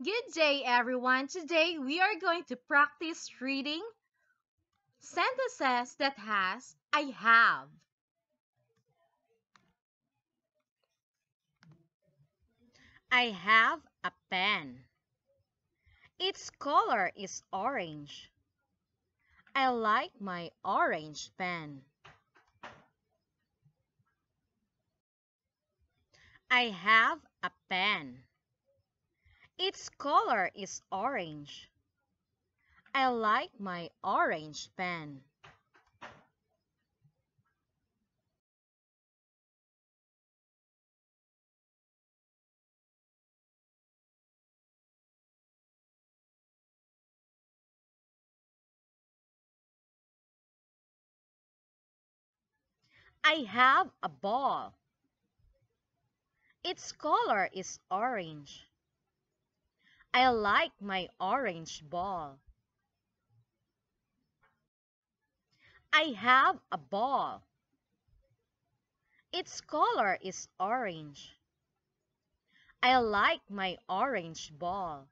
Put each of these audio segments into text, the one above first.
Good day, everyone. Today we are going to practice reading sentences that has I have. I have a pen. Its color is orange. I like my orange pen. I have a pen. Its color is orange. I like my orange pen. I have a ball. Its color is orange. I like my orange ball. I have a ball. Its color is orange. I like my orange ball.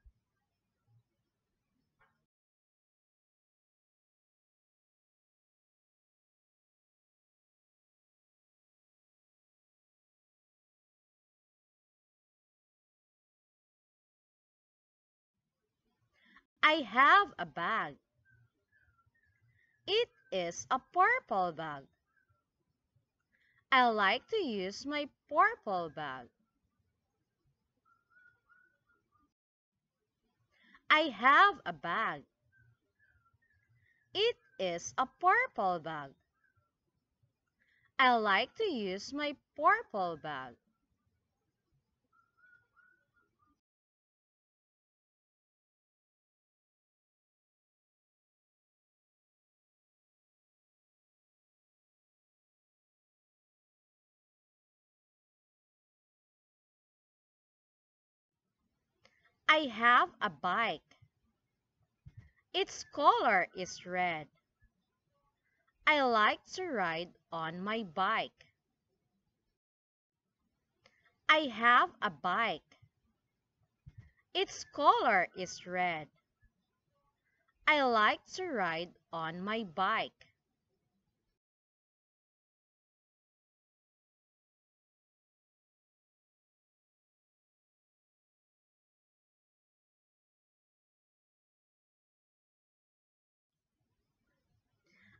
I have a bag. It is a purple bag. I like to use my purple bag. I have a bag. It is a purple bag. I like to use my purple bag. I have a bike. Its color is red. I like to ride on my bike. I have a bike. Its color is red. I like to ride on my bike.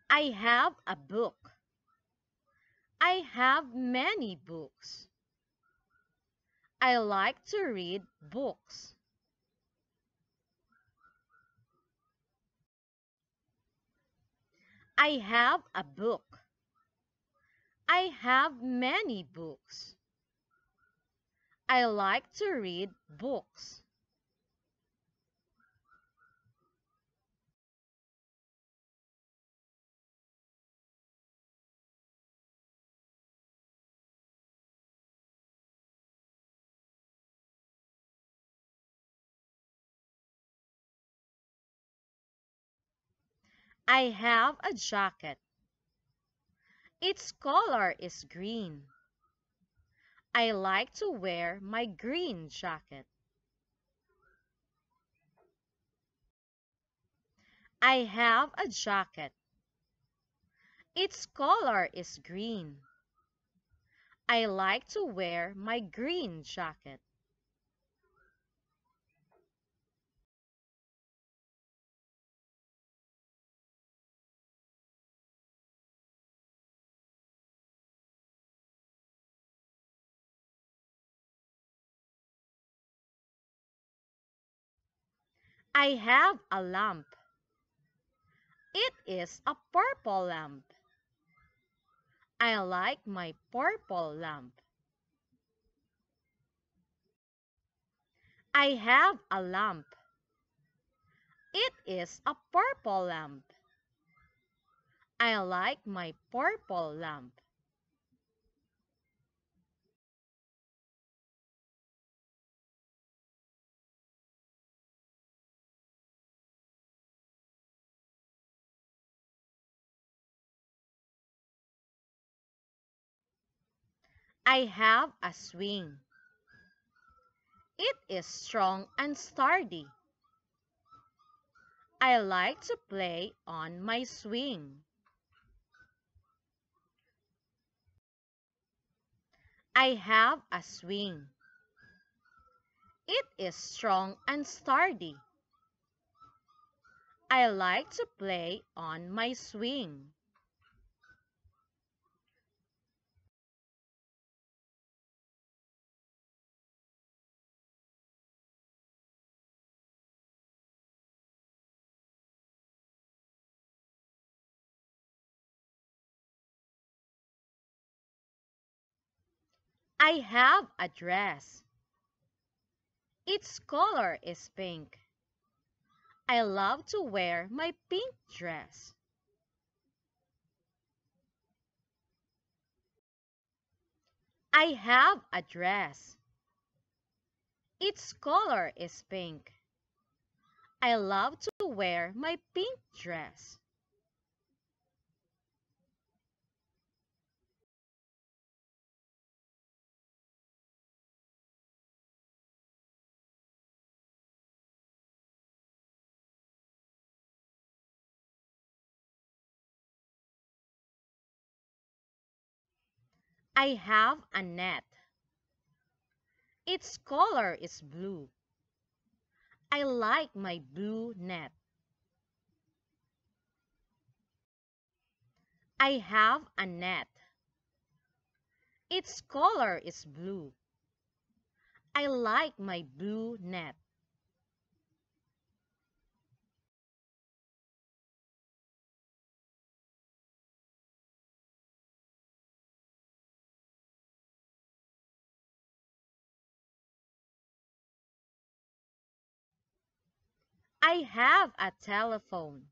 I have a book. I have many books. I like to read books. I have a book. I have many books. I like to read books. I have a jacket. Its color is green. I like to wear my green jacket. I have a jacket. Its color is green. I like to wear my green jacket. I have a lamp. It is a purple lamp. I like my purple lamp. I have a lamp. It is a purple lamp. I like my purple lamp. I have a swing. It is strong and sturdy. I like to play on my swing. I have a swing. It is strong and sturdy. I like to play on my swing. I have a dress. Its color is pink. I love to wear my pink dress. I have a dress. Its color is pink. I love to wear my pink dress. I have a net. Its color is blue. I like my blue net. I have a net. Its color is blue. I like my blue net. I have a telephone.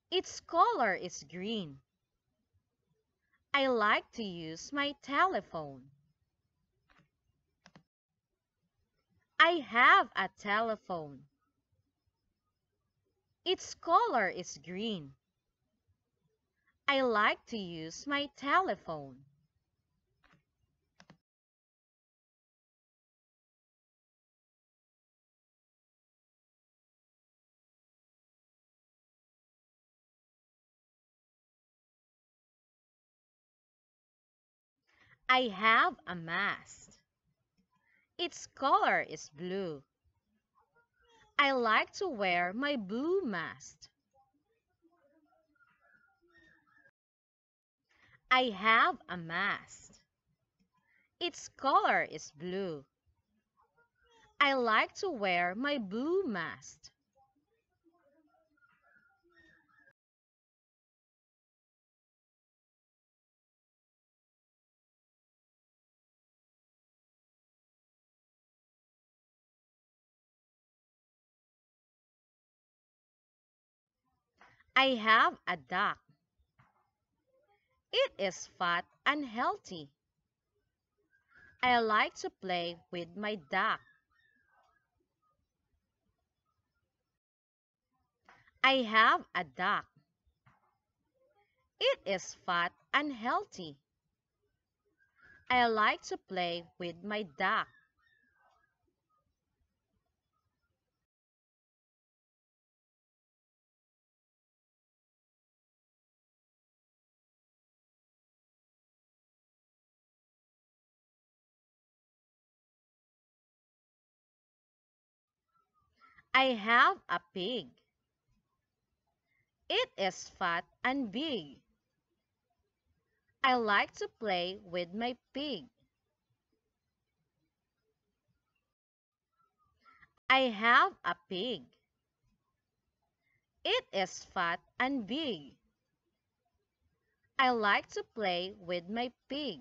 Its color is green. I like to use my telephone. I have a telephone. Its color is green. I like to use my telephone. I have a mask. Its color is blue. I like to wear my blue mask. I have a mask. Its color is blue. I like to wear my blue mask. I have a duck. It is fat and healthy. I like to play with my duck. I have a duck. It is fat and healthy. I like to play with my duck. I have a pig. It is fat and big. I like to play with my pig. I have a pig. It is fat and big. I like to play with my pig.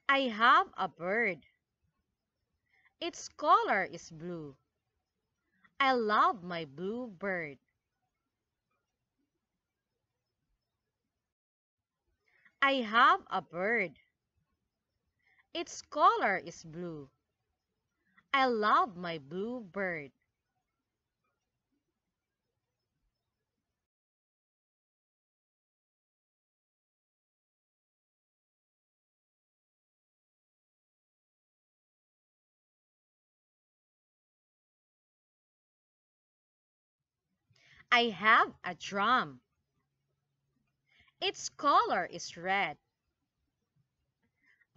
I have a bird. Its color is blue. I love my blue bird. I have a bird. Its color is blue. I love my blue bird. I have a drum. Its color is red.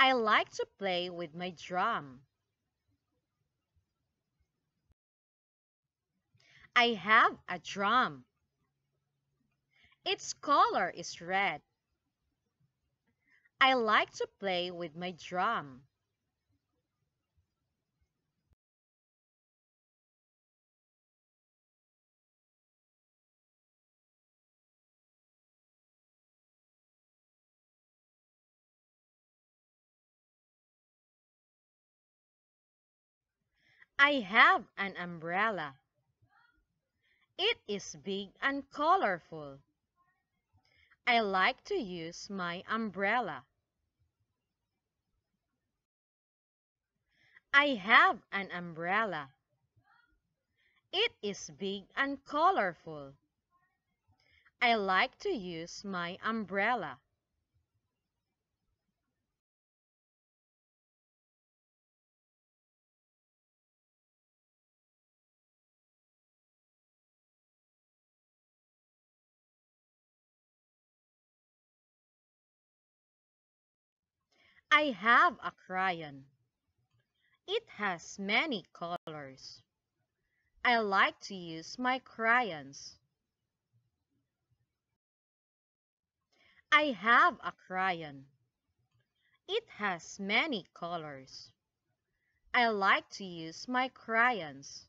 I like to play with my drum. I have a drum. Its color is red. I like to play with my drum. I have an umbrella. It is big and colorful. I like to use my umbrella. I have an umbrella. It is big and colorful. I like to use my umbrella. I have a crayon. It has many colors. I like to use my crayons. I have a crayon. It has many colors. I like to use my crayons.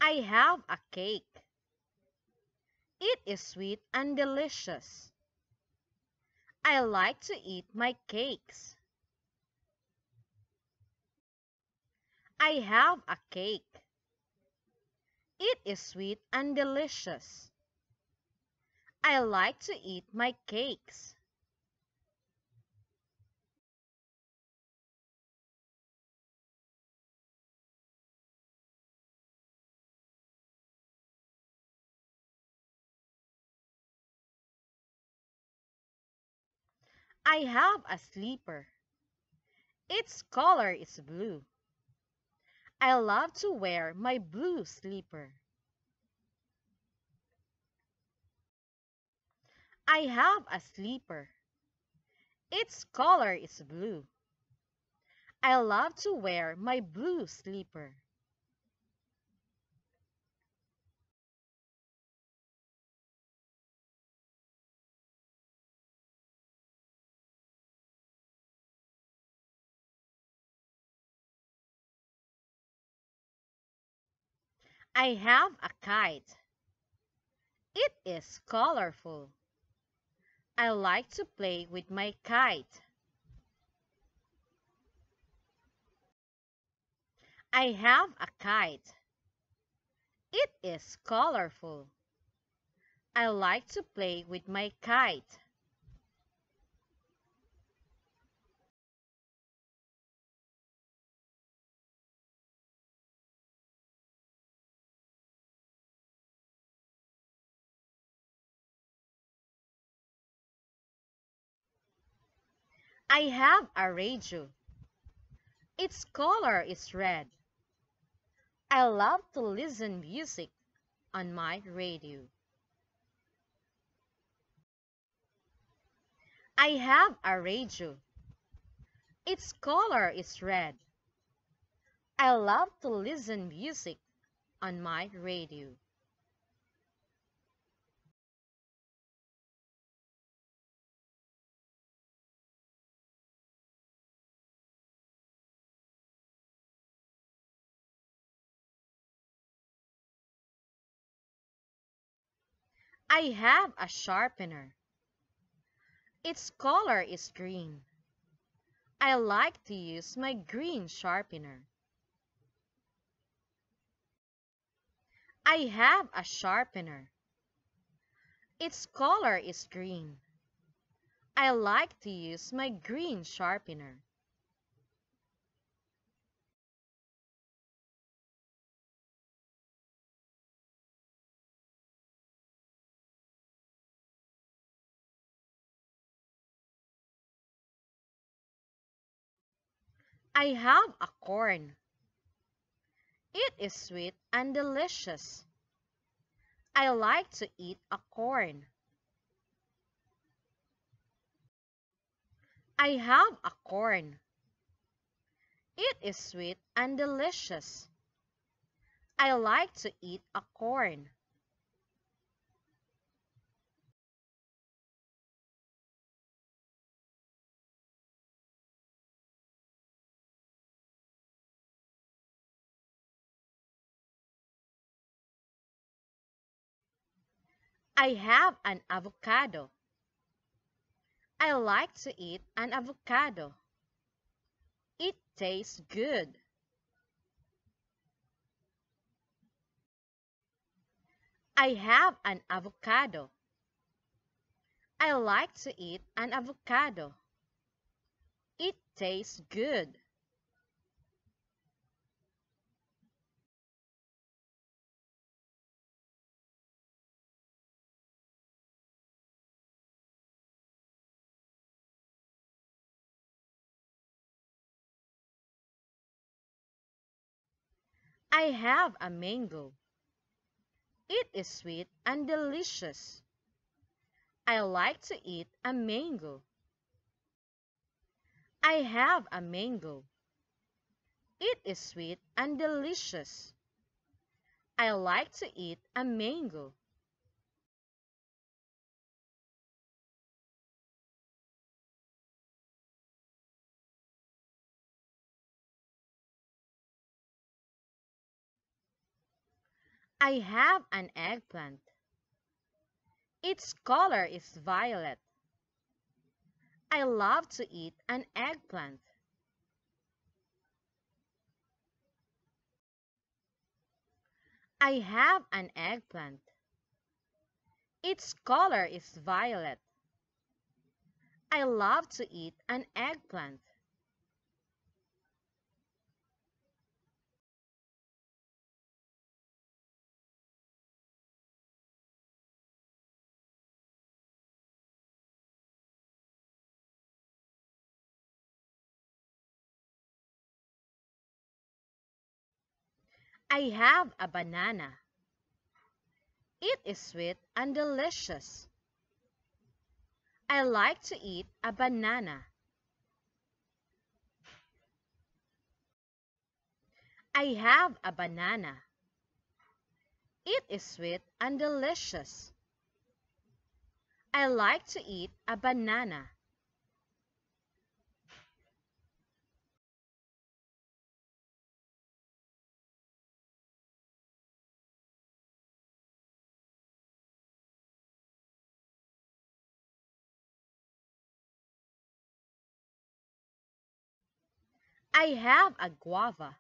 I have a cake. It is sweet and delicious. I like to eat my cakes. I have a cake. It is sweet and delicious. I like to eat my cakes. I have a slipper. Its color is blue. I love to wear my blue slipper. I have a slipper. Its color is blue. I love to wear my blue slipper. I have a kite. It is colorful. I like to play with my kite. I have a kite. It is colorful. I like to play with my kite. I have a radio. Its color is red. I love to listen music on my radio. I have a radio. Its color is red. I love to listen music on my radio. I have a sharpener. Its color is green. I like to use my green sharpener. I have a sharpener. Its color is green. I like to use my green sharpener. I have a corn. It is sweet and delicious. I like to eat a corn. I have a corn. It is sweet and delicious. I like to eat a corn. I have an avocado. I like to eat an avocado. It tastes good. I have an avocado. I like to eat an avocado. It tastes good. I have a mango. It is sweet and delicious. I like to eat a mango. I have a mango. It is sweet and delicious. I like to eat a mango. I have an eggplant. Its color is violet. I love to eat an eggplant. I have an eggplant. Its color is violet. I love to eat an eggplant. I have a banana. It is sweet and delicious. I like to eat a banana. I have a banana. It is sweet and delicious. I like to eat a banana. I have a guava.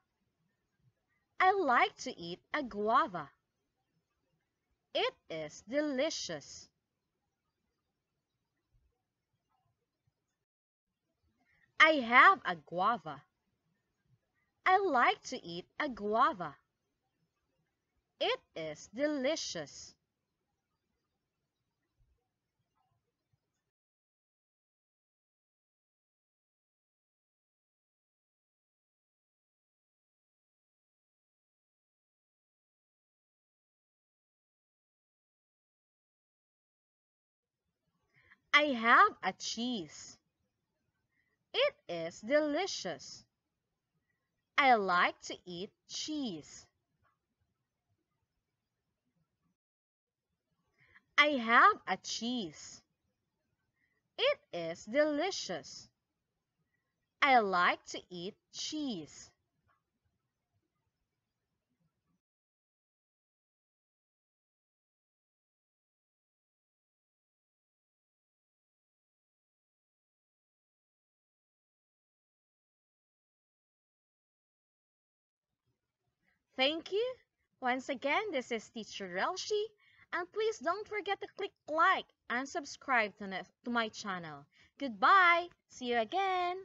I like to eat a guava. It is delicious. I have a guava. I like to eat a guava. It is delicious. I have a cheese. It is delicious. I like to eat cheese. I have a cheese. It is delicious. I like to eat cheese. Thank you. Once again, this is Teacher Relshi, and please don't forget to click like and subscribe to my channel. Goodbye. See you again.